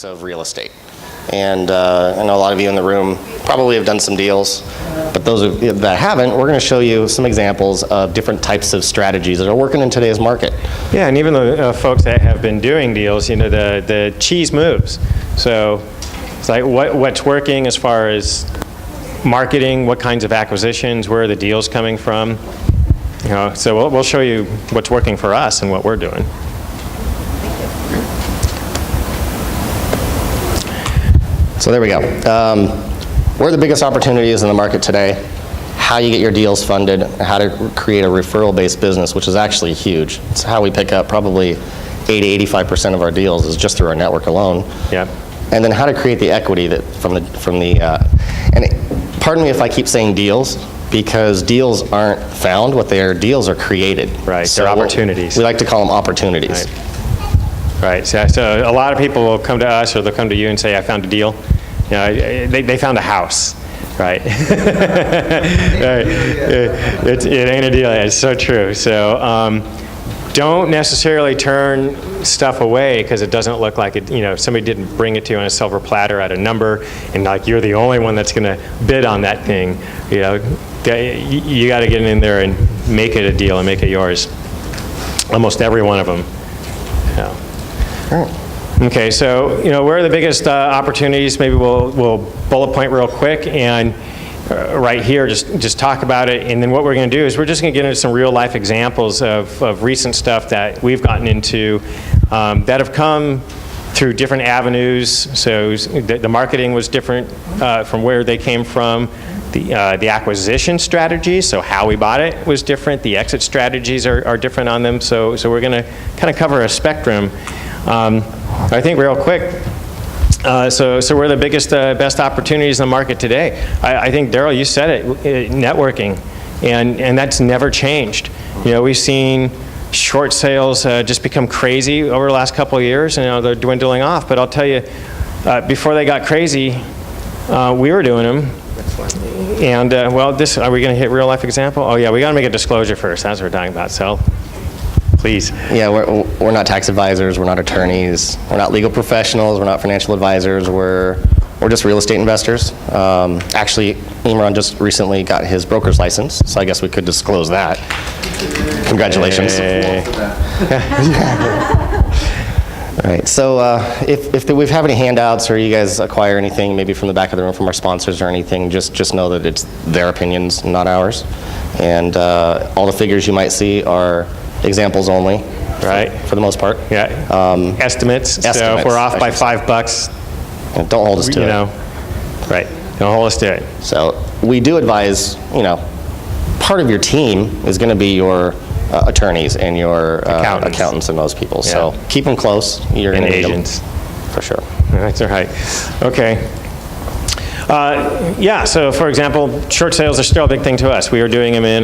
of real estate. And I know a lot of you in the room probably have done some deals, but those of you that haven't, we're going to show you some examples of different types of strategies that are working in today's market. Yeah, and even the folks that have been doing deals, you know, the cheese moves. So it's like what's working as far as marketing, what kinds of acquisitions, where are the deals coming from? You know, so we'll show you what's working for us and what we're doing. So there we go. Where are the biggest opportunities in the market today? How you get your deals funded, how to create a referral-based business, which is actually huge. It's how we pick up probably 80–85% of our deals is just through our network alone. Yeah. And then how to create the equity that pardon me if I keep saying deals, because deals aren't found. What they are, deals are created. Right. So they're opportunities. We like to call them opportunities. Right. Right, so a lot of people will come to us or they'll come to you and say, I found a deal. You know, they found a house, right? It ain't a deal, it's so true. So don't necessarily turn stuff away because it doesn't look like it, you know, somebody didn't bring it to you on a silver platter at a number and like you're the only one that's gonna bid on that thing. You know, you gotta get in there and make it a deal and make it yours. Almost every one of them. Yeah. Okay, so you know, where are the biggest opportunities? Maybe we'll bullet point real quick and right here just talk about it, and then what we're going to do is we're just going to get into some real life examples of recent stuff that we've gotten into that have come through different avenues. So the marketing was different from where they came from. The acquisition strategies, so how we bought it, was different. The exit strategies are different on them. So we're going to kind of cover a spectrum. I think real quick, so where are the biggest, best opportunities in the market today? I think, Darrell, you said it, networking, and that's never changed. You know, we've seen short sales just become crazy over the last couple of years, and you know, they're dwindling off. But I'll tell you, before they got crazy, we were doing them. And well, are we going to hit real life example? Oh yeah, we got to make a disclosure first. That's what we're talking about. So. Please. Yeah, we're not tax advisors, we're not attorneys, we're not legal professionals, we're not financial advisors, we're just real estate investors. Actually, Imran just recently got his broker's license, so I guess we could disclose that. Congratulations. Hey. All right, so if we have any handouts or you guys acquire anything, maybe from the back of the room from our sponsors or anything, just know that it's their opinions, not ours. And all the figures you might see are examples only, right? For the most part. Yeah. Estimates. So if we're off by $5, don't hold us to it. You know, right? Don't hold us to it. So we do advise. You know, part of your team is going to be your attorneys and your accountants and those people. Yeah. So keep them close. You're going to need agents, them, for sure. That's all right. Okay. Yeah. So for example, short sales are still a big thing to us. We were doing them in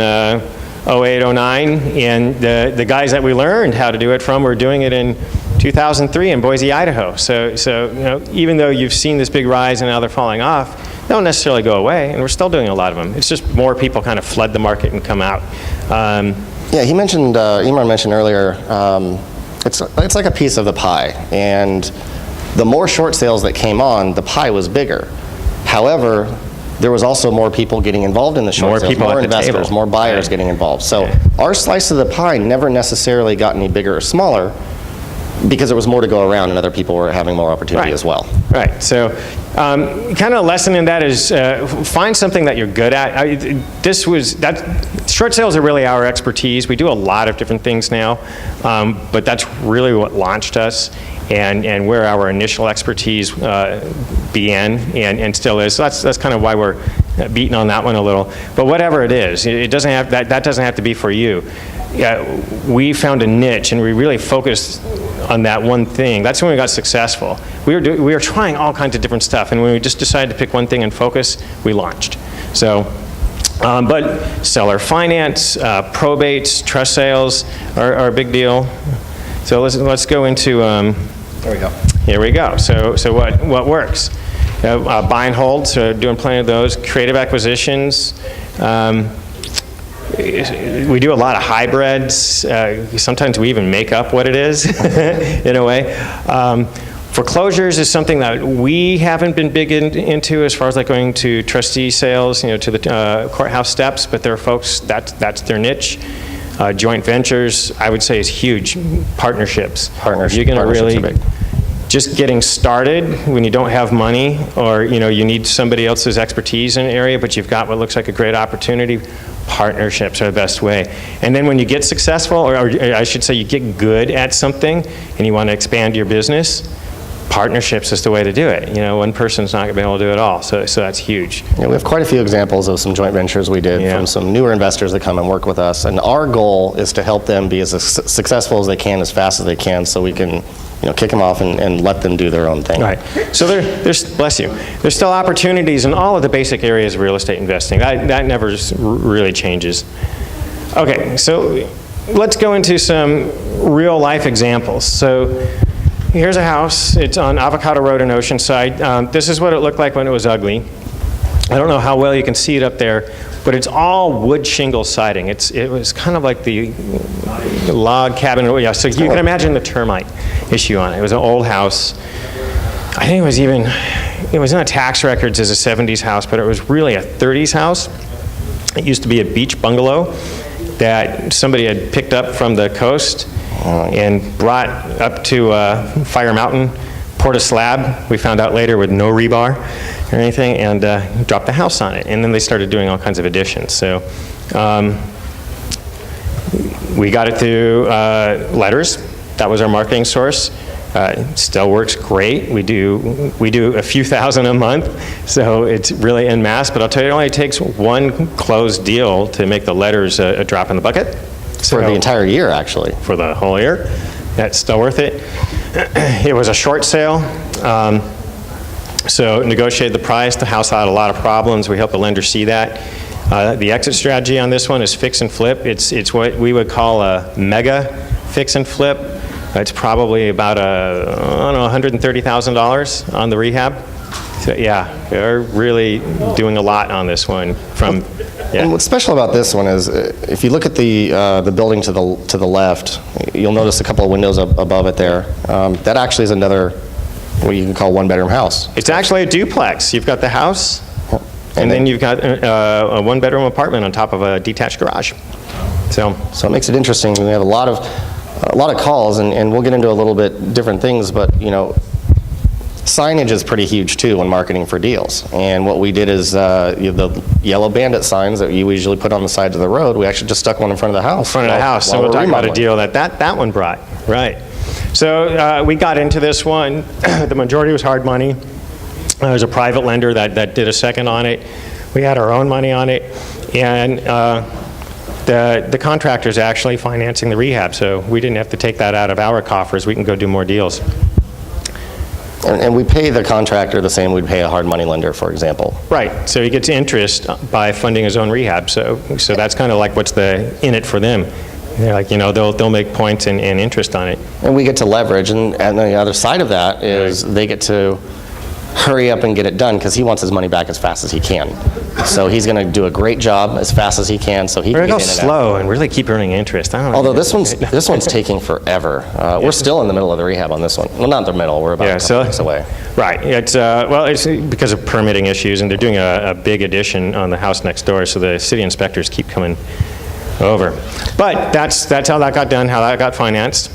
08, 09, and the guys that we learned how to do it from were doing it in 2003 in Boise, Idaho. So you know, even though you've seen this big rise and now they're falling off, they don't necessarily go away, and we're still doing a lot of them. It's just more people kind of flood the market and come out. Yeah, he mentioned, Imran mentioned earlier, it's like a piece of the pie, and the more short sales that came on, the pie was bigger. However, there was also more people getting involved in the short sales, more investors, more buyers getting involved. So our slice of the pie never necessarily got any bigger or smaller because there was more to go around and other people were having more opportunity as well. Right, so kind of a lesson in that is find something that you're good at. Short sales are really our expertise. We do a lot of different things now, but that's really what launched us. And where our initial expertise began and still is. So that's kind of why we're beating on that one a little. But whatever it is, it doesn't have that doesn't have to be for you. We found a niche and we really focused on that one thing. That's when we got successful. We were trying all kinds of different stuff, and when we just decided to pick one thing and focus, we launched. So. But seller finance, probates, trust sales are a big deal. So let's go into. There we go. Here we go. So what works? Buy and hold. So doing plenty of those. Creative acquisitions. We do a lot of hybrids. Sometimes we even make up what it is in a way. Foreclosures is something that we haven't been big into as far as like going to trustee sales, to the courthouse steps, but there are folks, that's their niche. Joint ventures, I would say, is huge. Partnerships. You're going to really, just getting started when you don't have money, or you need somebody else's expertise in an area, but you've got what looks like a great opportunity, partnerships are the best way. And then when you get successful, or I should say you get good at something and you want to expand your business, partnerships is the way to do it. One person's not going to be able to do it all, so that's huge. Yeah, we have quite a few examples of some joint ventures we did from some newer investors that come and work with us, and our goal is to help them be as successful as they can, as fast as they can, so we can kick them off and let them do their own thing. Right. So there's, bless you, there's still opportunities in all of the basic areas of real estate investing. That never really changes. Okay, so let's go into some real life examples. So here's a house. It's on Avocado Road in Oceanside. This is what it looked like when it was ugly. I don't know how well you can see it up there, but it's all wood shingle siding. It was kind of like the log cabin. Yeah, so you can imagine the termite issue on it. It was an old house. I think it was in the tax records as a 70s house, but it was really a 30s house. It used to be a beach bungalow that somebody had picked up from the coast and brought up to Fire Mountain, poured a slab, we found out later, with no rebar or anything, and dropped the house on it. And then they started doing all kinds of additions. So we got it through letters. That was our marketing source. Still works great. We do a few thousand a month, so it's really en masse. But I'll tell you, it only takes one closed deal to make the letters a drop in the bucket. For the entire year, actually. For the whole year. That's still worth it. It was a short sale. So negotiated the price. The house had a lot of problems. We helped the lender see that. The exit strategy on this one is fix and flip. It's what we would call a mega fix and flip. It's probably about $130,000 on the rehab. So yeah, they're really doing a lot on this one. And what's special about this one is, if you look at the building to the left, you'll notice a couple of windows above it there. That actually is another, what you can call, one-bedroom house. It's actually a duplex. You've got the house, and then you've got a one-bedroom apartment on top of a detached garage. So it makes it interesting. We have a lot of calls, and we'll get into a little bit different things, but signage is pretty huge too when marketing for deals. And what we did is the yellow bandit signs that you usually put on the sides of the road, we actually just stuck one in front of the house. So we'll talk about a deal that one brought. Right. So we got into this one. The majority was hard money. There's a private lender that did a second on it. We had our own money on it. And the contractor's actually financing the rehab, so we didn't have to take that out of our coffers. We can go do more deals. And we pay the contractor the same we'd pay a hard money lender, for example. Right. So he gets interest by funding his own rehab. So that's kind of like what's in it for them. They're like, they'll make points and interest on it. And we get to leverage, and the other side of that is they get to hurry up and get it done because he wants his money back as fast as he can. So he's going to do a great job as fast as he can, so he can get in and out. Slow and really keep earning interest. I don't know. Although this one's taking forever. We're still in the middle of the rehab on this one. Well, not the middle. We're about a couple weeks away. Right. It's because of permitting issues, and they're doing a big addition on the house next door, so the city inspectors keep coming over. But that's how that got done, how that got financed.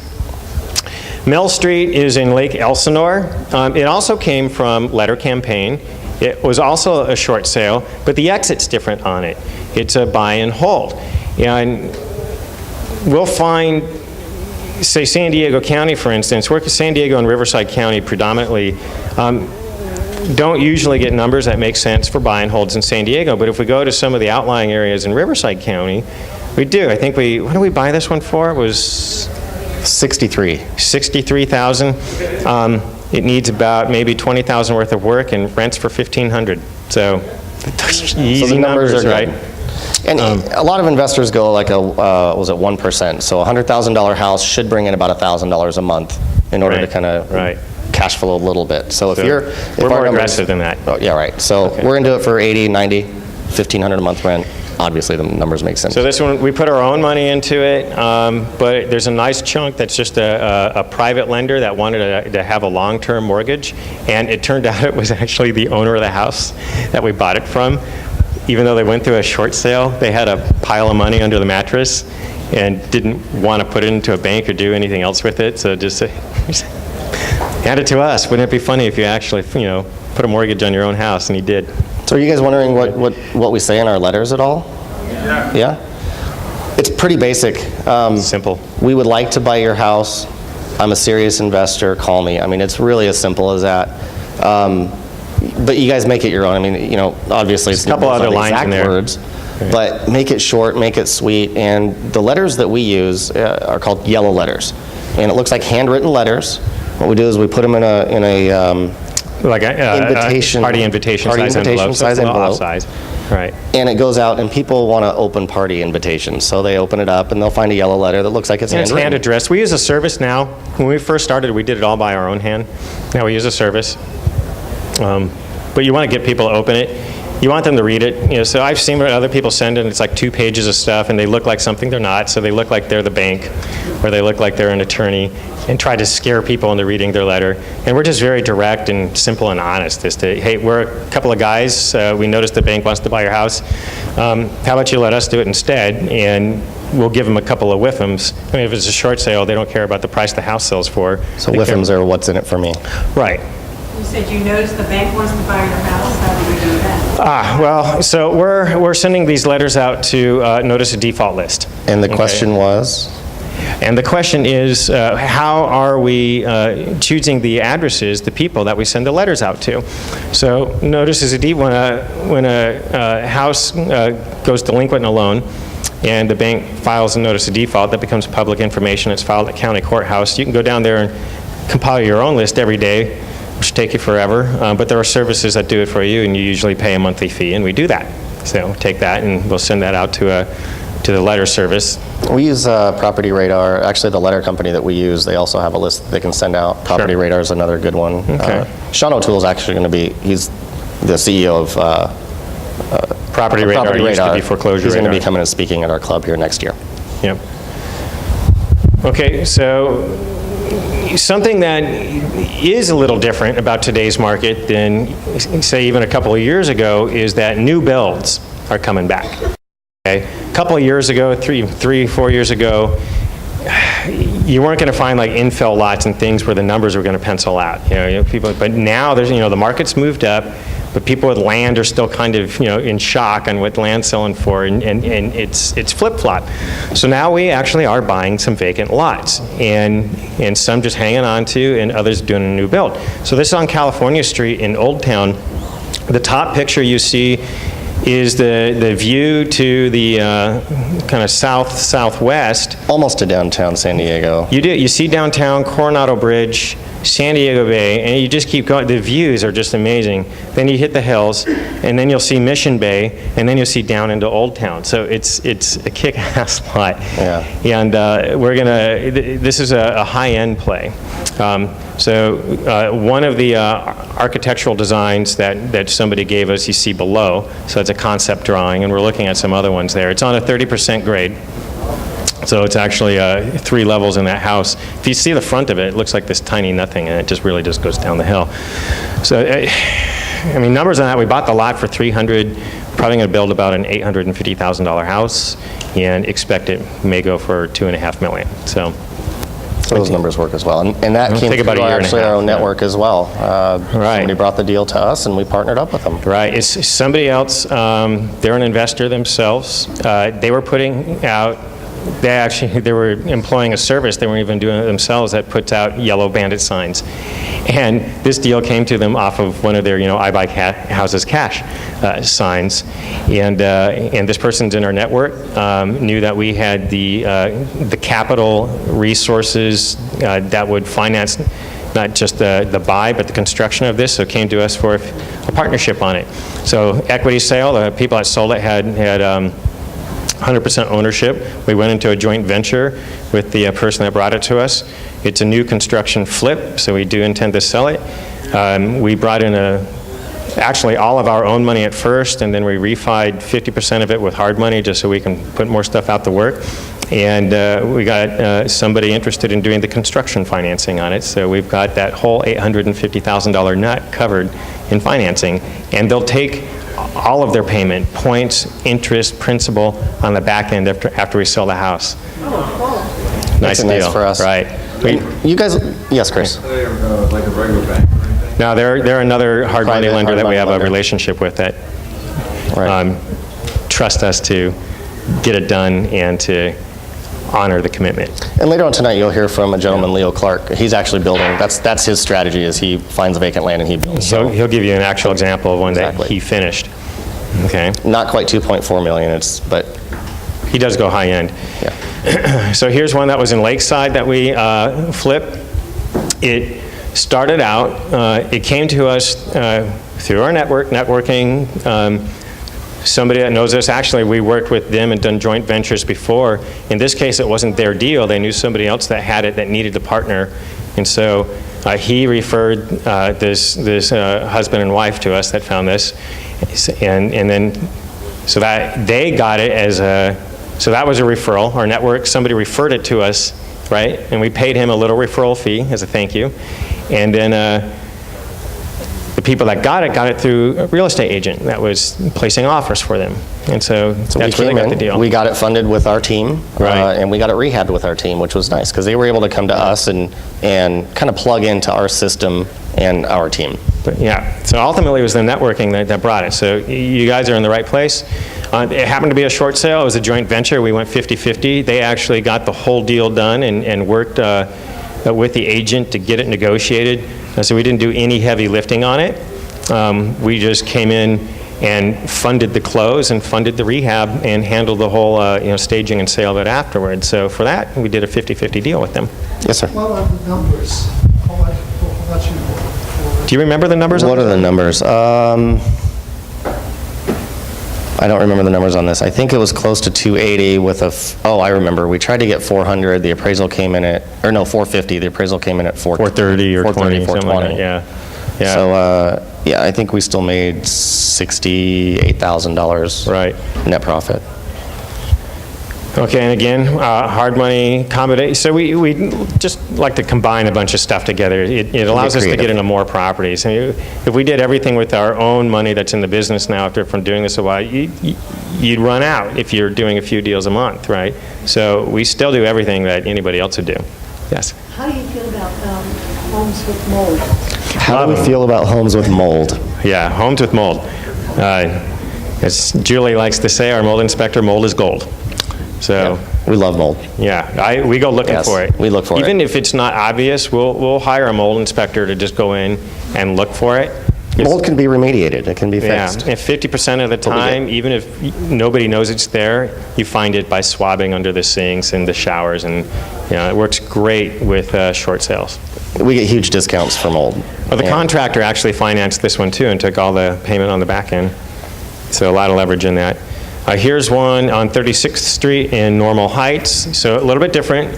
Mill Street is in Lake Elsinore. It also came from letter campaign. It was also a short sale, but the exit's different on it. It's a buy and hold. And we'll find, say, San Diego County, for instance, San Diego and Riverside County predominantly don't usually get numbers that make sense for buy and holds in San Diego, but if we go to some of the outlying areas in Riverside County, we do. I think what did we buy this one for? It was $63,000. It needs about maybe $20,000 worth of work and rents for $1,500. So easy numbers, right? And a lot of investors go like was it 1%? So a $100,000 house should bring in about $1,000 a month in order to kind of cash flow a little bit. So we're more aggressive than that. Oh, yeah, right. So we're into it for 80, 90, $1,500 a month rent. obviously the numbers make sense. So this one, we put our own money into it, but there's a nice chunk that's just a private lender that wanted to have a long-term mortgage, and it turned out it was actually the owner of the house that we bought it from. Even though they went through a short sale, they had a pile of money under the mattress and didn't want to put it into a bank or do anything else with it, so just hand it to us. Wouldn't it be funny if you actually, put a mortgage on your own house? And he did. So are you guys wondering what we say in our letters at all? Yeah? It's pretty basic. Simple. We would like to buy your house. I'm a serious investor. Call me. I mean, it's really as simple as that. But you guys make it your own. I mean, obviously it's a couple other lines in there. Words, but make it short, make it sweet. And the letters that we use are called yellow letters, and it looks like handwritten letters. What we do is we put them in a like invitation, party invitation size envelope. Size. Right. And it goes out, and people want to open party invitations, so they open it up, and they'll find a yellow letter that looks like it's handwritten. It's hand addressed. We use a service now. When we first started, we did it all by our own hand. Now we use a service. But you want to get people to open it. You want them to read it. So I've seen what other people send, and it's like 2 pages of stuff, and they look like something they're not. So they look like they're the bank, or they look like they're an attorney, and try to scare people into reading their letter. And we're just very direct and simple and honest as to, hey, we're a couple of guys. We noticed the bank wants to buy your house. How about you let us do it instead? And we'll give them a couple of whiffums. I mean, if it's a short sale, they don't care about the price the house sells for. So whiffums are what's in it for me. Right. You said you noticed the bank wants to buy your house. How do we do that? Well, so we're sending these letters out to notice a default list. And the question was? And the question is, how are we choosing the addresses, the people that we send the letters out to? So notice as a when a house goes delinquent in a loan, and the bank files a notice of default, that becomes public information. It's filed at county courthouse. You can go down there and compile your own list every day, which take you forever, but there are services that do it for you, and you usually pay a monthly fee, and we do that. So take that, and we'll send that out to the letter service. We use Property Radar. Actually, the letter company that we use, they also have a list that they can send out. Property Radar is another good one. Okay. Sean O'Toole is actually going to be, he's the CEO of Property Radar used to be Foreclosure He's going to Radar. be coming and speaking at our club here next year. Yep. Okay, so something that is a little different about today's market than, say, even a couple of years ago is that new builds are coming back. Okay? A couple of years ago, 4 years ago, you weren't going to find like infill lots and things where the numbers were going to pencil out. People, but now there's, the market's moved up, but people with land are still kind of, in shock on what land's selling for, and it's flip-flop. So now we actually are buying some vacant lots, and some just hanging on to, and others doing a new build. So this is on California Street in Old Town. The top picture you see is the view to the kind of southwest. Almost to downtown San Diego. You see downtown, Coronado Bridge, San Diego Bay, and you just keep going. The views are just amazing. Then you hit the hills, and then you'll see Mission Bay, and then you'll see down into Old Town. So it's a kick-ass lot. Yeah. And this is a high-end play. So one of the architectural designs that somebody gave us, you see below, so it's a concept drawing, and we're looking at some other ones there. It's on a 30% grade. So it's actually 3 levels in that house. If you see the front of it, it looks like this tiny nothing, and it just really just goes down the hill. So, I mean, numbers on that, we bought the lot for $300,000, probably going to build about an $850,000 house, and expect it may go for $2.5 million. So those numbers work as well. And that came about through a year and a actually our half, own network as well. Right. Somebody brought the deal to us, and we partnered up with them. Right. It's somebody else, they're an investor themselves. They were putting out, they were employing a service, they weren't even doing it themselves, that puts out yellow bandit signs. And this deal came to them off of one of their, I buy houses cash signs. And this person's in our network, knew that we had the capital resources that would finance not just the buy, but the construction of this, so came to us for a partnership on it. So equity sale, the people that sold it had 100% ownership. We went into a joint venture with the person that brought it to us. It's a new construction flip, so we do intend to sell it. We brought in actually all of our own money at first, and then we refied 50% of it with hard money just so we can put more stuff out to work. And we got somebody interested in doing the construction financing on it, so we've got that whole $850,000 nut covered in financing, and they'll take all of their payment, points, interest, principal, on the back end after we sell the house. Nice That's deal. nice for us. Right. You guys, yes, Chris? Are they like a regular bank or anything? No, they're another hard money Private lender hard that we money have lender. a relationship with that Right. trust us to get it done and to honor the commitment. And later on tonight, you'll hear from a gentleman, Leo Clark. He's actually building, that's his strategy, is he finds vacant land and he builds. So he'll give you an actual example of one Exactly. that he finished. Okay. Not quite 2.4 million, but He does go high end. yeah. So here's one that was in Lakeside that we flipped. It started out, it came to us through our networking. Somebody that knows us, actually, we worked with them and done joint ventures before. In this case, it wasn't their deal. They knew somebody else that had it that needed a partner. And so he referred this husband and wife to us that found this. And then, so that they got it as so that was a referral. Our network, somebody referred it to us, right? And we paid him a little referral fee as a thank you. And then the people that got it through a real estate agent that was placing offers for them. And so that's where they got the deal. We got it funded with our team, Right. and we got it rehabbed with our team, which was nice, because they were able to come to us and kind of plug into our system and our team. But yeah, so ultimately it was the networking that brought it. So you guys are in the right place. It happened to be a short sale. It was a joint venture. We went 50-50. They actually got the whole deal done and worked with the agent to get it negotiated. So we didn't do any heavy lifting on it. We just came in and funded the close and funded the rehab and handled the whole staging and sale of it afterwards. So for that, we did a 50-50 deal with them. Yes, sir. What are the numbers? How much you bought Do you remember the numbers? What are the numbers? I don't remember the numbers on this. I think it was close to 280 with oh, I remember. We tried to get 400. The appraisal came in at, 450. The appraisal came in at 430 or 20, something like that, yeah. Yeah. So, yeah, I think we still made $68,000 Right. net profit. Okay, and again, hard money combination. So we just like to combine a bunch of stuff together. It allows us to get creative. into more properties. I mean, if we did everything with our own money that's in the business now from doing this a while, you'd run out if you're doing a few deals a month, right? So we still do everything that anybody else would do. Yes? How do you feel about homes with mold? How do we feel about homes with mold? Yeah, homes with mold. As Julie likes to say, our mold inspector, mold is gold. So, We love mold. yeah, we go looking Yes, for it. we look for it. Even if it's not obvious, we'll hire a mold inspector to just go in and look for it. Mold can be remediated. It can be Yeah, fixed. and 50% of the what we do. time, even if nobody knows it's there, you find it by swabbing under the sinks and the showers, and it works great with short sales. We get huge discounts for mold. Well, the Yeah. contractor actually financed this one too and took all the payment on the back end. So a lot of leverage in that. Here's one on 36th Street in Normal Heights. So a little bit different.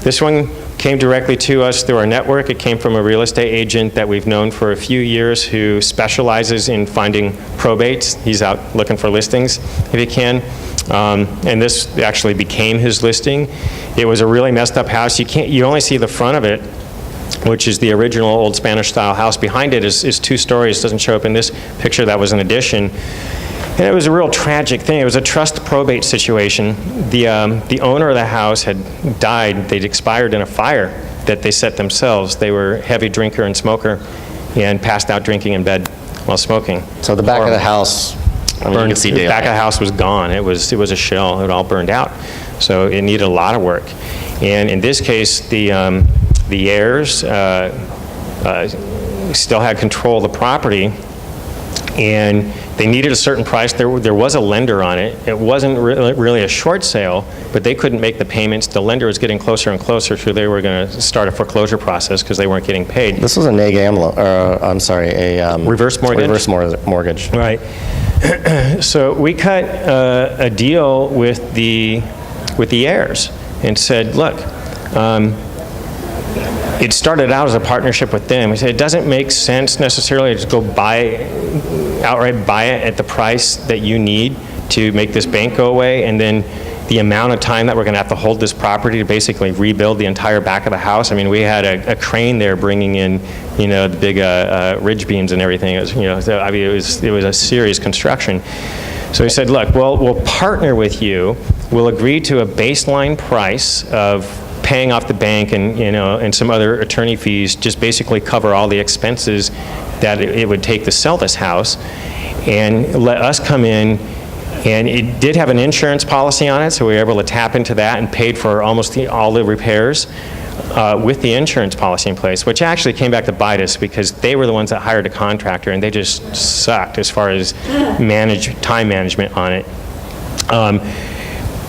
This one came directly to us through our network. It came from a real estate agent that we've known for a few years who specializes in finding probates. He's out looking for listings if he can. And this actually became his listing. It was a really messed up house. You only see the front of it, which is the original old Spanish style house. Behind it is 2 stories. Doesn't show up in this picture. That was an addition. And it was a real tragic thing. It was a trust probate situation. The owner of the house had died. They'd expired in a fire that they set themselves. They were a heavy drinker and smoker and passed out drinking in bed while smoking. So the back of the house, I mean, you can see The back of daylight. the house was gone. It was a shell. It all burned out. So it needed a lot of work. And in this case, the heirs still had control of the property, and they needed a certain price. There was a lender on it. It wasn't really a short sale, but they couldn't make the payments. The lender was getting closer and closer, so they were going to start a foreclosure process because they weren't getting paid. This was a neg-am, a Reverse mortgage? Reverse mortgage. Right. So we cut a deal with the heirs and said, look, it started out as a partnership with them. We said it doesn't make sense necessarily to just go outright buy it at the price that you need to make this bank go away, and then the amount of time that we're going to have to hold this property to basically rebuild the entire back of the house. I mean, we had a crane there bringing in, the big ridge beams and everything. It was, so, I mean, it was a serious construction. So we said, look, we'll partner with you. We'll agree to a baseline price of paying off the bank and, and some other attorney fees, just basically cover all the expenses that it would take to sell this house, and let us come in. And it did have an insurance policy on it, so we were able to tap into that and paid for almost all the repairs with the insurance policy in place, which actually came back to bite us because they were the ones that hired a contractor, and they just sucked as far as time management on it.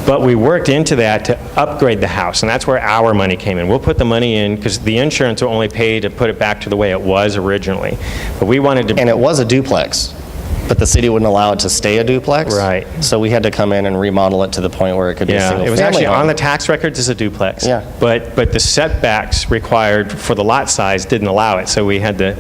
But we worked into that to upgrade the house, and that's where our money came in. We'll put the money in because the insurance will only pay to put it back to the way it was originally. But we wanted to... And it was a duplex, but the city wouldn't allow it to stay a duplex. Right. So we had to come in and remodel it to the point where it could be a single family. It was actually home. on the tax records as a duplex. Yeah. But the setbacks required for the lot size didn't allow it, so we had to,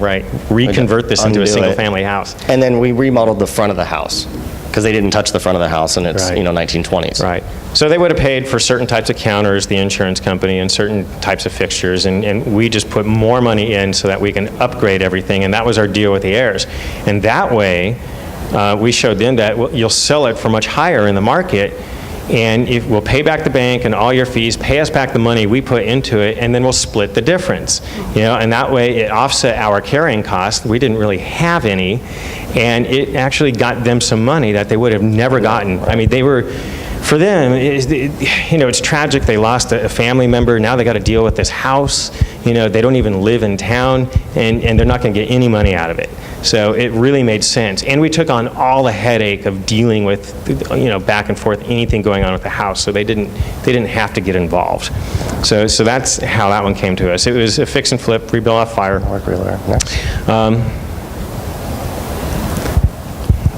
reconvert this into a single family house. And then we remodeled the front of the house because they didn't touch the front of the house, and it's, 1920s. Right. So they would have paid for certain types of counters, the insurance company, and certain types of fixtures, and we just put more money in so that we can upgrade everything, and that was our deal with the heirs. And that way, we showed them that you'll sell it for much higher in the market, and we'll pay back the bank and all your fees, pay us back the money we put into it, and then we'll split the difference. And that way it offset our carrying costs. We didn't really have any, and it actually got them some money that they would have never gotten. I mean, for them, it's tragic. They lost a family member. Now they got to deal with this house. They don't even live in town, and they're not going to get any money out of it. So it really made sense. And we took on all the headache of dealing with, back and forth, anything going on with the house. So they didn't have to get involved. So that's how that one came to us. It was a fix and flip, rebuild off fire.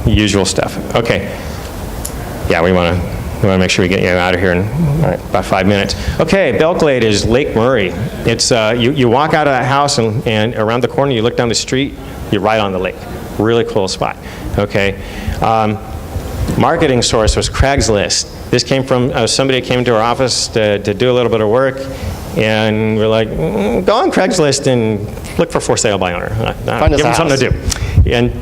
Usual stuff. Okay. Yeah, we want to make sure we get you out of here in about 5 minutes. Okay, Belglade is Lake Murray. It's you walk out of that house and around the corner, you look down the street, you're right on the lake. Really cool spot. Okay. Marketing source was Craigslist. This came from somebody that came to our office to do a little bit of work, and we're like, go on Craigslist and look for sale by owner. Give them something to do. And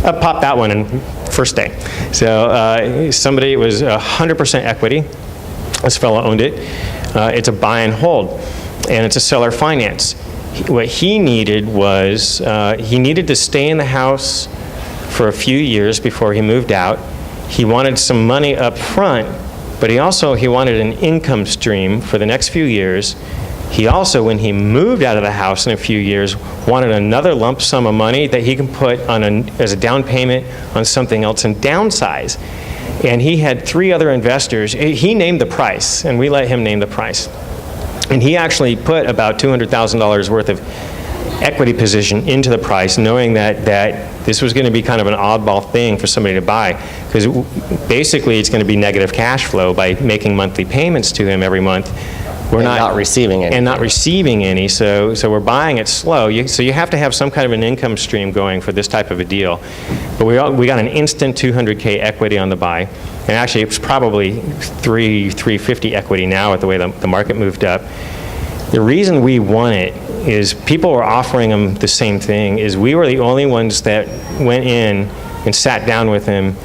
pop that one in first day. So somebody, it was 100% equity. This fellow owned it. It's a buy and hold, and it's a seller finance. What he needed was, he needed to stay in the house for a few years before he moved out. He wanted some money up front, but he wanted an income stream for the next few years. He also, when he moved out of the house in a few years, wanted another lump sum of money that he can put on as a down payment on something else and downsize. And he had 3 other investors. He named the price, and we let him name the price. And he actually put about $200,000 worth of equity position into the price, knowing that this was going to be kind of an oddball thing for somebody to buy, because basically it's going to be negative cash flow by making monthly payments to him every month. We're not receiving any. And not receiving any, so we're buying it slow. So you have to have some kind of an income stream going for this type of a deal. But we got an instant $200K equity on the buy, and actually it's probably $350 equity now with the way the market moved up. The reason we won it is people were offering them the same thing, is we were the only ones that went in and sat down with him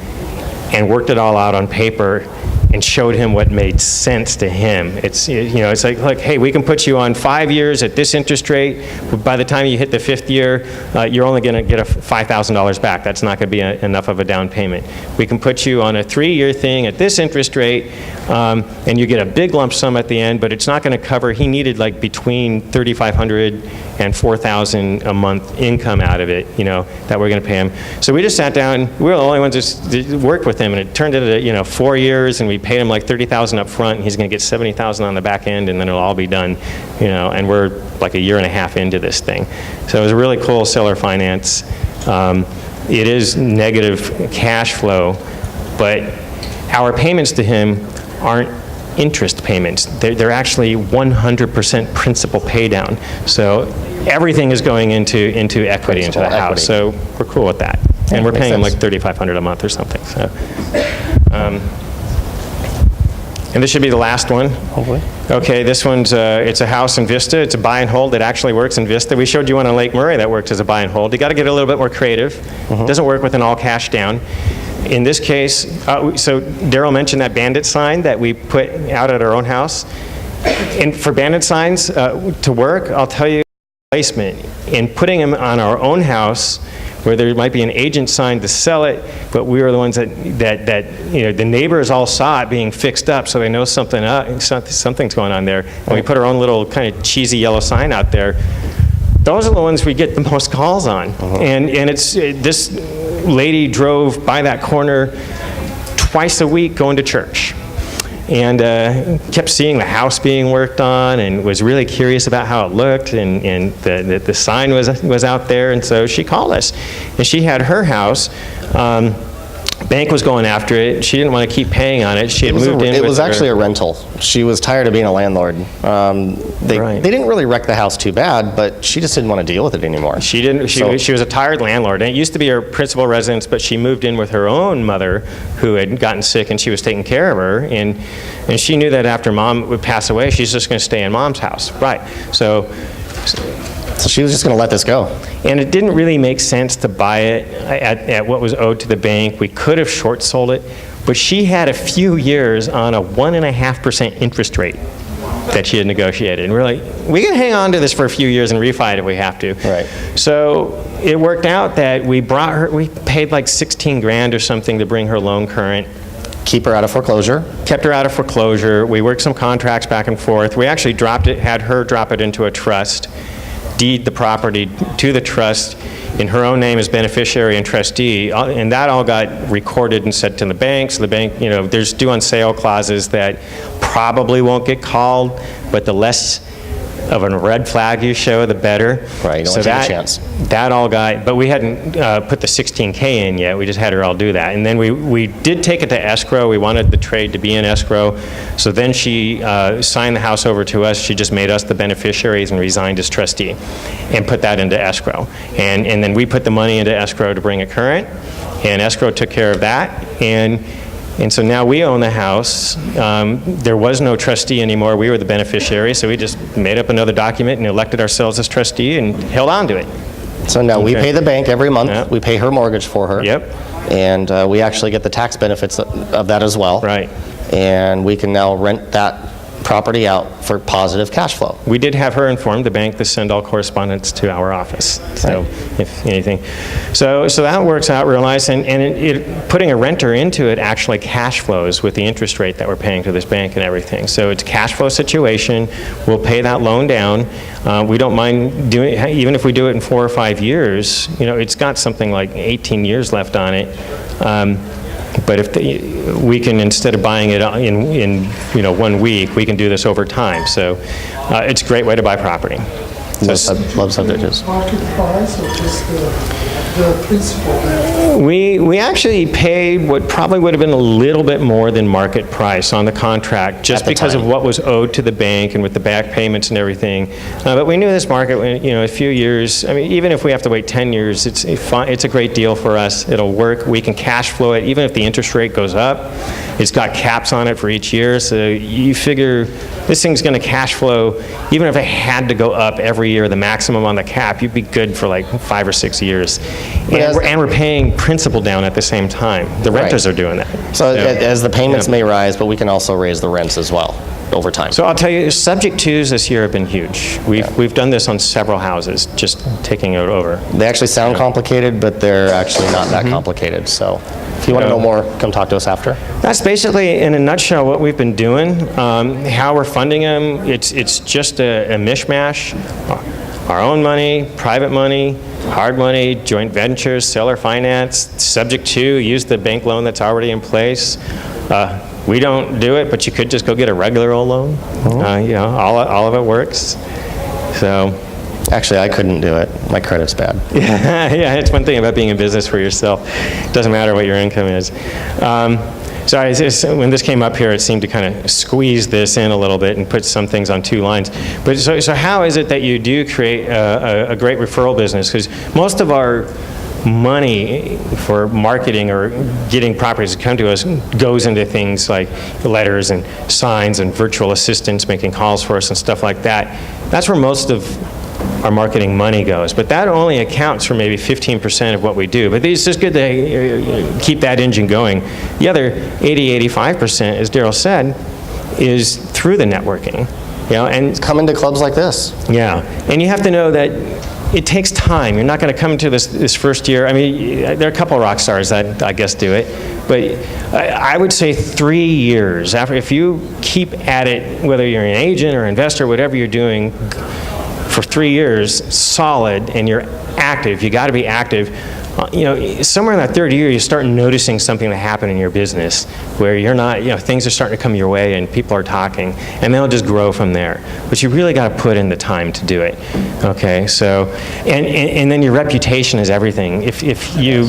and worked it all out on paper and showed him what made sense to him. It's it's like, hey, we can put you on 5 years at this interest rate, but by the time you hit the 5th year, you're only going to get $5,000 back. That's not going to be enough of a down payment. We can put you on a 3-year thing at this interest rate, and you get a big lump sum at the end, but it's not going to cover. He needed like between $3,500 and $4,000 a month income out of it, that we're going to pay him. So we just sat down. We were the only ones that worked with him, and it turned into 4 years, and we paid him like $30,000 up front, and he's going to get $70,000 on the back end, and then it'll all be done, and we're like a year and a half into this thing. So it was a really cool seller finance. It is negative cash flow, but our payments to him aren't interest payments. They're actually 100% principal pay down. So everything is going into equity into the Principal house. So we're cool with that. And we're makes paying them like sense. $3,500 a month or something. So, and this should be the last one. Hopefully. Okay, this one's, it's a house in Vista. It's a buy and hold. It actually works in Vista. We showed you one on Lake Murray that worked as a buy and hold. You got to get a little bit more creative. Doesn't work with an all cash down. In this case, so Darrell mentioned that bandit sign that we put out at our own house. And for bandit signs to work, I'll tell you, placement and putting them on our own house where there might be an agent sign to sell it, but we were the ones that the neighbors all saw it being fixed up, so they know something's going on there. And we put our own little kind of cheesy yellow sign out there. Those are the ones we get the most calls on. And this lady drove by that corner twice a week going to church. And kept seeing the house being worked on and was really curious about how it looked, and the sign was out there, and so she called us. And she had her house, bank was going after it, she didn't want to keep paying on it, she had moved in with It was her- actually a rental. She was tired of being a landlord. They Right. didn't really wreck the house too bad, but she just didn't want to deal with it anymore. She didn't. She was a tired landlord, and it used to be her principal residence, but she moved in with her own mother, who had gotten sick, and she was taking care of her. And she knew that after Mom would pass away, she's just going to stay in Mom's house, right? So she was just going to let this go. And it didn't really make sense to buy it at what was owed to the bank. We could have short sold it, but she had a few years on a 1.5% interest rate that she had negotiated. And we're like, we can hang on to this for a few years and refi it if we have to. Right. So it worked out that we paid like 16 grand or something to bring her loan current. Keep her out of foreclosure. Kept her out of foreclosure. We worked some contracts back and forth. We actually had her drop it into a trust, deed the property to the trust in her own name as beneficiary and trustee, and that all got recorded and sent to the bank. So the bank, there's due on sale clauses that probably won't get called, but the less of a red flag you show, the better. Right, you don't so take a chance. That all got, but we hadn't put the 16K in yet. We just had her all do that. And then we did take it to escrow. We wanted the trade to be in escrow. So then she signed the house over to us. She just made us the beneficiaries and resigned as trustee and put that into escrow. And then we put the money into escrow to bring it current, and escrow took care of that. And so now we own the house. There was no trustee anymore. We were the beneficiary, so we just made up another document and elected ourselves as trustee and held on to it. So now we Okay. pay the bank every month. Yep. We pay her mortgage for her. Yep. And we actually get the tax benefits of that as well. Right. And we can now rent that property out for positive cash flow. We did have her inform the bank to send all correspondence to our office, so if anything. So that works out real nice, and putting a renter into it actually cash flows with the interest rate that we're paying to this bank and everything. So it's a cash flow situation. We'll pay that loan down. We don't mind doing, even if we do it in 4 or 5 years, it's got something like 18 years left on it. But if we can, instead of buying it in 1 week, we can do this over time. So it's a great way to buy property. Love subjects. Market price or just the principal there? We actually paid what probably would have been a little bit more than market price on the contract, just At the because of time. what was owed to the bank and with the back payments and everything. But we knew this market, a few years, even if we have to wait 10 years, it's a great deal for us. It'll work. We can cash flow it, even if the interest rate goes up. It's got caps on it for each year, so you figure this thing's going to cash flow, even if it had to go up every year, the maximum on the cap, you'd be good for like 5 or 6 years. And we're paying principal down at the same time. The renters are doing that. So as the payments Yeah. may rise, but we can also raise the rents as well over time. So I'll tell you, subject twos this year have been huge. We've done this on several houses, just taking it over. They actually sound complicated, but they're actually not that complicated. So if you want to know more, come talk to us after. That's basically, in a nutshell, what we've been doing. How we're funding them, it's just a mishmash. Our own money, private money, hard money, joint ventures, seller finance, subject to, use the bank loan that's already in place. We don't do it, but you could just go get a regular old loan. All of it works. So Actually, I couldn't do it. My credit's bad. Yeah, it's one thing about being in business for yourself. It doesn't matter what your income is. When this came up here, it seemed to kind of squeeze this in a little bit and put some things on 2 lines. But so how is it that you do create a great referral business? Because most of our money for marketing or getting properties to come to us goes into things like letters and signs and virtual assistants making calls for us and stuff like that. That's where most of our marketing money goes, but that only accounts for maybe 15% of what we do. But it's just good to keep that engine going. The other 80-85%, as Darrell said, is through the networking. And Come into clubs like this. yeah, and you have to know that it takes time. You're not going to come to this first year. I mean, there are a couple of rock stars that I guess do it, but I would say 3 years after, if you keep at it, whether you're an agent or investor, whatever you're doing, for 3 years solid, and you're active. You got to be active. Somewhere in that third year, you start noticing something that happened in your business where you're not, things are starting to come your way and people are talking, and they'll just grow from there. But you really got to put in the time to do it. Okay, so, and then your reputation is everything. If you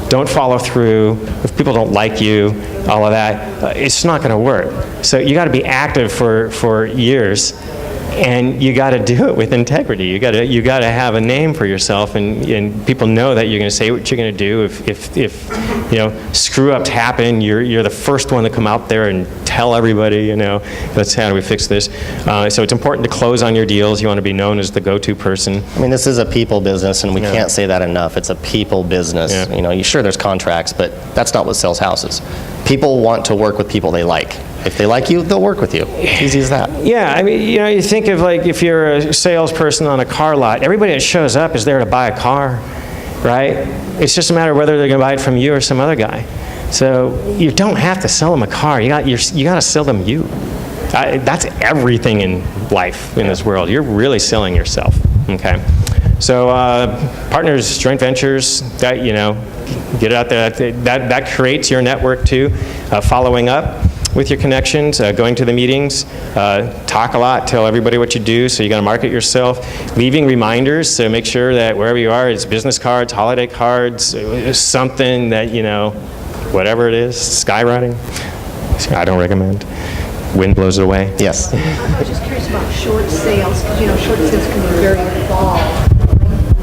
don't follow through, if people don't like you, all of that, it's not going to work. So you got to be active for years. And you got to do it with integrity. You got to have a name for yourself, and people know that you're going to say what you're going to do. If screw ups happen, you're the first one to come out there and tell everybody. That's how do we fix this. So it's important to close on your deals. You want to be known as the go-to person. I mean, this is a people business, and we can't say that enough. It's a people business. Yeah. Sure, there's contracts, but that's not what sells houses. People want to work with people they like. If they like you, they'll work with you. Easy as that. Yeah, I mean, you think of like if you're a salesperson on a car lot, everybody that shows up is there to buy a car, right? It's just a matter of whether they're going to buy it from you or some other guy. So you don't have to sell them a car. You got to sell them you. That's everything in life in this world. You're really selling yourself. Okay. So partners, joint ventures, that get it out there. That creates your network too. Following up with your connections, going to the meetings, talk a lot, tell everybody what you do, so you got to market yourself. Leaving reminders, so make sure that wherever you are, it's business cards, holiday cards, something that, whatever it is, skywriting. I don't recommend. Wind blows it away. Yes. I was just curious about short sales, because short sales can be very involved.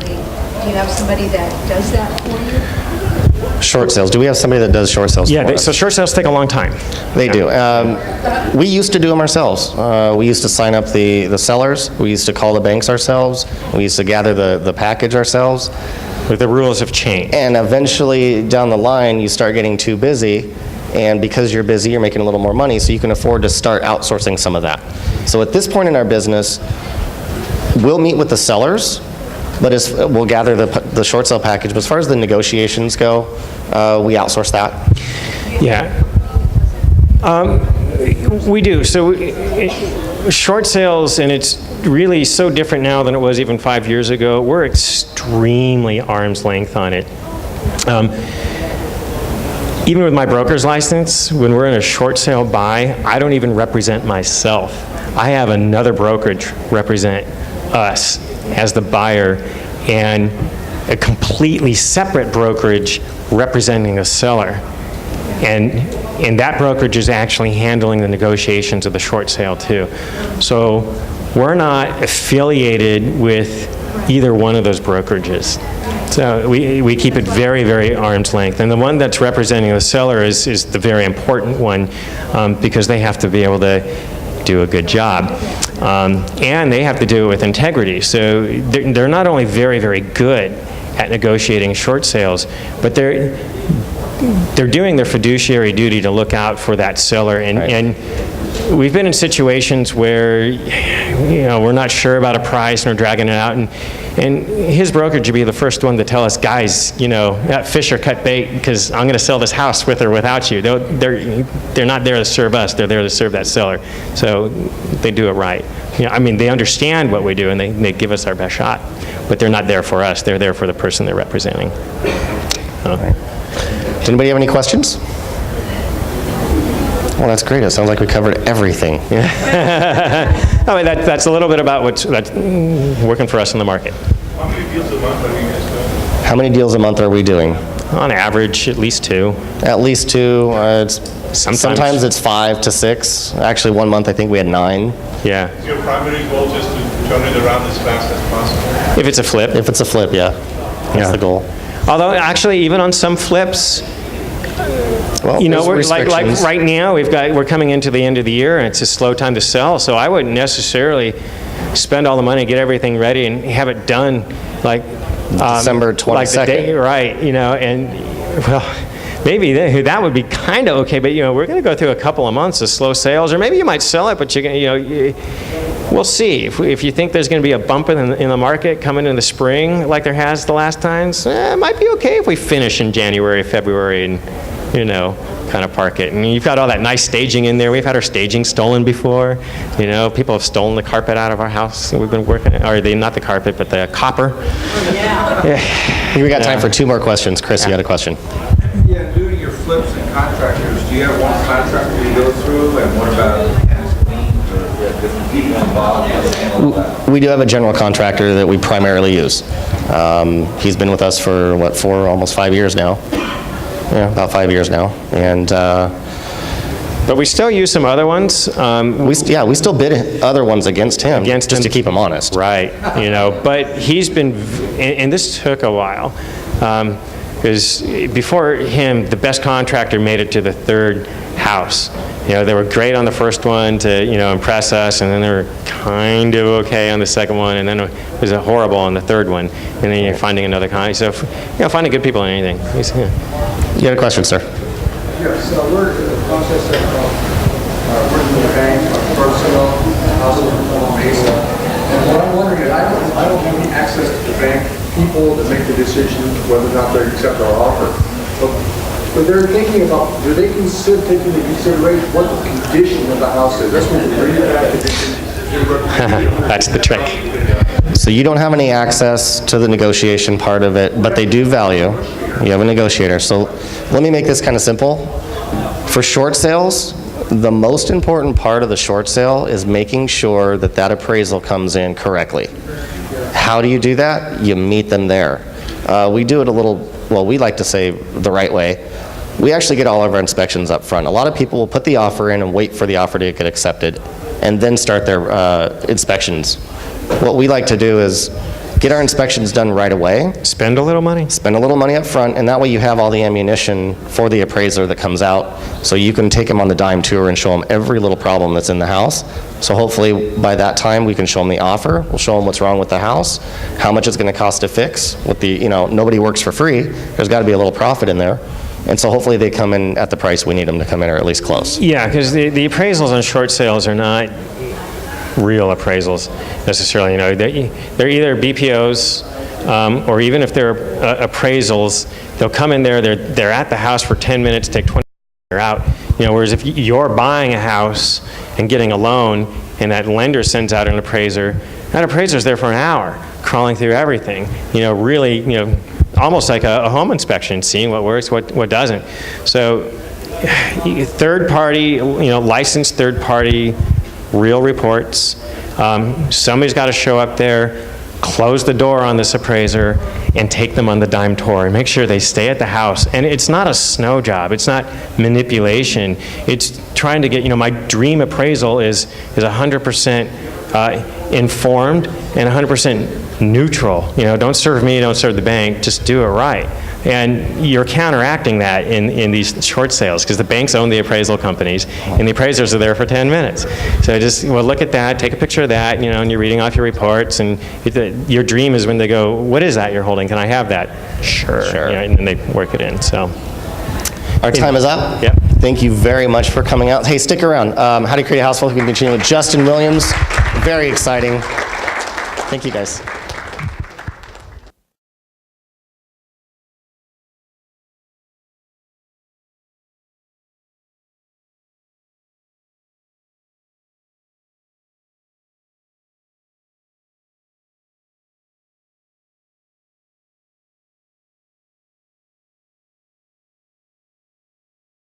Do you have somebody that does that for you? Short sales. Do we have somebody that does short sales for us? So short sales take a long time. They do. We used to do them ourselves. We used to sign up the sellers. We used to call the banks ourselves. We used to gather the package ourselves. But the rules have changed. And eventually, down the line, you start getting too busy. And because you're busy, you're making a little more money, so you can afford to start outsourcing some of that. So at this point in our business, we'll meet with the sellers, but we'll gather the short sale package. But as far as the negotiations go, we outsource that. Yeah. We do. So short sales, and it's really so different now than it was even 5 years ago. We're extremely arm's length on it. Even with my broker's license, when we're in a short sale buy, I don't even represent myself. I have another brokerage represent us as the buyer, and a completely separate brokerage representing the seller. And that brokerage is actually handling the negotiations of the short sale too. So we're not affiliated with either one of those brokerages. So we keep it very, very arm's length. And the one that's representing the seller is the very important one, because they have to be able to do a good job. And they have to do it with integrity. So they're not only very, very good at negotiating short sales, but they're doing their fiduciary duty to look out for that seller. And we've been in situations where, we're not sure about a price and we're dragging it out, and his brokerage would be the first one to tell us, guys, that fish or cut bait, because I'm going to sell this house with or without you. They're not there to serve us, they're there to serve that seller. So they do it right. They understand what we do and they give us our best shot, but they're not there for us, they're there for the person they're representing. Does anybody have any questions? Well, that's great. It sounds like we covered everything. I mean, that's a little bit about what's working for us in the market. How many deals a month are you guys doing? How many deals a month are we doing? On average, at least 2. At least 2. Sometimes. Sometimes it's 5 to 6. Actually, one month I think we had 9. Yeah. Is your primary goal just to turn it around as fast as possible? If it's a flip. If it's a flip, yeah. That's Yeah. the goal. Although, actually, even on some flips, Well, you know, there's like restrictions. right now, we're coming into the end of the year, and it's a slow time to sell, so I wouldn't necessarily spend all the money, get everything ready, and have it done like December like the 22nd. day, right? You know, and well, maybe that would be kind of okay, but you know, we're going to go through a couple of months of slow sales, or maybe you might sell it, but we'll see. If you think there's going to be a bump in the market coming in the spring, like there has the last times, it might be okay if we finish in January, February, and you know, kind of park it. And you've got all that nice staging in there. We've had our staging stolen before. You know, people have stolen the carpet out of our house. We've been working, or not the carpet, but the copper. Yeah. We got time for 2 more questions. Chris, you had a question. Yeah, doing your flips and contractors, do you have one contractor you go through, and what about tenants liens, or is there different people involved? How do you handle that? We do have a general contractor that we primarily use. He's been with us for, almost 5 years now. Yeah, about 5 years now. And But we still use some other ones. we still bid other ones against him, Against just him. to keep him honest. Right, you know, but he's been, and this took a while, because before him, the best contractor made it to the 3rd house. You know, they were great on the first one to, you know, impress us, and then they were kind of okay on the second one, and then it was horrible on the 3rd one, and then you're finding another So, you know, finding good people in anything. You had a question, sir? Yes, we're in the process of working with the bank on personal household basis. And what I'm wondering is, I don't have any access to the bank people to make the decision whether or not they accept our offer. But they're thinking about, do they consider taking into consideration what the condition of the house is? That's what we're bringing back condition. That's the trick. So you don't have any access to the negotiation part of it, but they do value. You have a negotiator. So let me make this kind of simple. For short sales, the most important part of the short sale is making sure that that appraisal comes in correctly. How do you do that? You meet them there. We do it a little, well, we like to say the right way. We actually get all of our inspections up front. A lot of people will put the offer in and wait for the offer to get accepted and then start their inspections. What we like to do is get our inspections done right away. Spend a little money. Spend a little money up front, and that way you have all the ammunition for the appraiser that comes out, so you can take them on the dime tour and show them every little problem that's in the house. So hopefully by that time we can show them the offer, we'll show them what's wrong with the house, how much it's going to cost to fix. With the, you know, nobody works for free. There's got to be a little profit in there. And so hopefully they come in at the price we need them to come in, or at least close. Yeah, because the appraisals on short sales are not real appraisals necessarily. You know, they're either BPOs, or even if they're appraisals, they'll come in there, they're at the house for 10 minutes, take 20 minutes, they're out. You know, whereas if you're buying a house and getting a loan, and that lender sends out an appraiser, that appraiser's there for an hour, crawling through everything. You know, really, you know, almost like a home inspection, seeing what works, what doesn't. So, third party, you know, licensed third party, real reports. Somebody's got to show up there, close the door on this appraiser, and take them on the dime tour and make sure they stay at the house. And it's not a snow job. It's not manipulation. It's trying to get, you know, my dream appraisal is 100% informed and 100% neutral. You know, don't serve me, don't serve the bank, just do it right. And you're counteracting that in these short sales, because the banks own the appraisal companies, and the appraisers are there for 10 minutes. So just, well, look at that, take a picture of that, you know, and you're reading off your reports, and your dream is when they go, what is that you're holding? Can I have that? Sure. You know, and then they work it in, so. Our time is up. Yep. Thank you very much for coming out. Hey, stick around. How to Create a House Full. We can continue with Justin Williams. Very exciting. Thank you, guys.